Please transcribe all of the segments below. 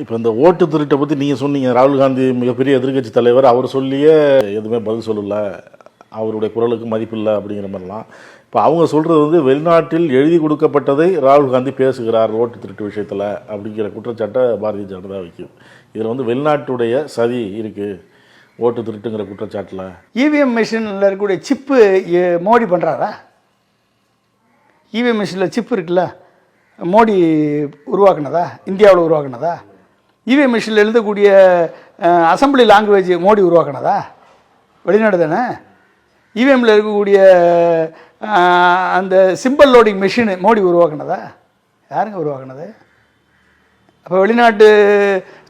இப்போ இந்த ஓட்டு திருட்டை பற்றி நீங்கள் சொன்னீங்க, ராகுல் காந்தி மிகப்பெரிய எதிர்க்கட்சி தலைவர், அவர் சொல்லியே எதுவுமே பதில் சொல்லலை, அவருடைய குரலுக்கு மதிப்பில்லை அப்படிங்கிற மாதிரிலாம். இப்போ அவங்க சொல்கிறது வந்து வெளிநாட்டில் எழுதி கொடுக்கப்பட்டதை ராகுல் காந்தி பேசுகிறார் ஓட்டு திருட்டு விஷயத்தில் அப்படிங்கிற குற்றச்சாட்டை பாரதிய ஜனதா வைக்குது. இதில் வந்து வெளிநாட்டுடைய சதி இருக்குது ஓட்டு திருட்டுங்கிற குற்றச்சாட்டில். இவிஎம் மிஷினில் இருக்கக்கூடிய சிப்பு மோடி பண்ணுறாரா? இவிஎம் மிஷினில் சிப்பு இருக்குல்ல, மோடி உருவாக்குனதா, இந்தியாவில் உருவாக்குனதா? இவிஎம் மிஷினில் எழுதக்கூடிய அசம்பிளி லாங்குவேஜ் மோடி உருவாக்குனதா? வெளிநாடு தானே. இவிஎம்மில் இருக்கக்கூடிய அந்த சிம்பிள் லோடிங் மிஷின் மோடி உருவாக்குனதா? யாருங்க உருவாக்குனது? அப்போ வெளிநாட்டு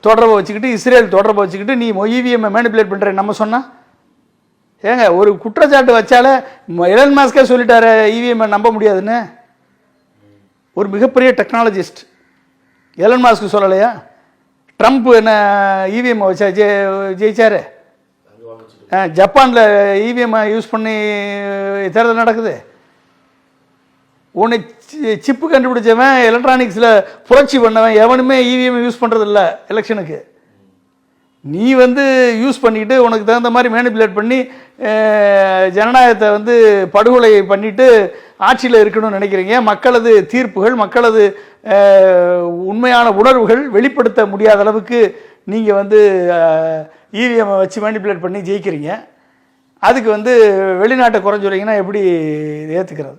தொடர்பை வச்சுக்கிட்டு, இஸ்ரேல் தொடர்பை வச்சுக்கிட்டு நீ இவிஎம்மை மேனிப்புலேட் பண்ணுற நம்ம சொன்னால் ஏங்க, ஒரு குற்றச்சாட்டு வச்சாலே எலன் மாஸ்கே சொல்லிட்டாரு இவிஎம்மை நம்ப முடியாதுன்னு. ஒரு மிகப்பெரிய டெக்னாலஜிஸ்ட் எலன் மாஸ்க்கு சொல்லலையா? ட்ரம்ப் என்ன இவிஎம்மை வச்சா ஜெயிச்சாரு? ஜப்பானில் இவிஎம்ஐ யூஸ் பண்ணி தேர்தல் நடக்குது. உன்னை சிப்பு கண்டுபிடிச்சவன், எலக்ட்ரானிக்ஸில் புரட்சி பண்ணவன் எவனுமே இவிஎம் யூஸ் பண்ணுறதில்ல எலெக்ஷனுக்கு. நீ வந்து யூஸ் பண்ணிக்கிட்டு உனக்கு தகுந்த மாதிரி மேனிப்புலேட் பண்ணி ஜனநாயகத்தை வந்து படுகொலை பண்ணிவிட்டு ஆட்சியில் இருக்கணும்னு நினைக்கிறீங்க. மக்களது தீர்ப்புகள், மக்களது உண்மையான உணர்வுகள் வெளிப்படுத்த முடியாத அளவுக்கு நீங்கள் வந்து இவிஎம்மை வச்சு மேனிப்புலேட் பண்ணி ஜெயிக்கிறீங்க. அதுக்கு வந்து வெளிநாட்டை குறைஞ்சுறீங்கன்னா எப்படி ஏற்றுக்கிறது?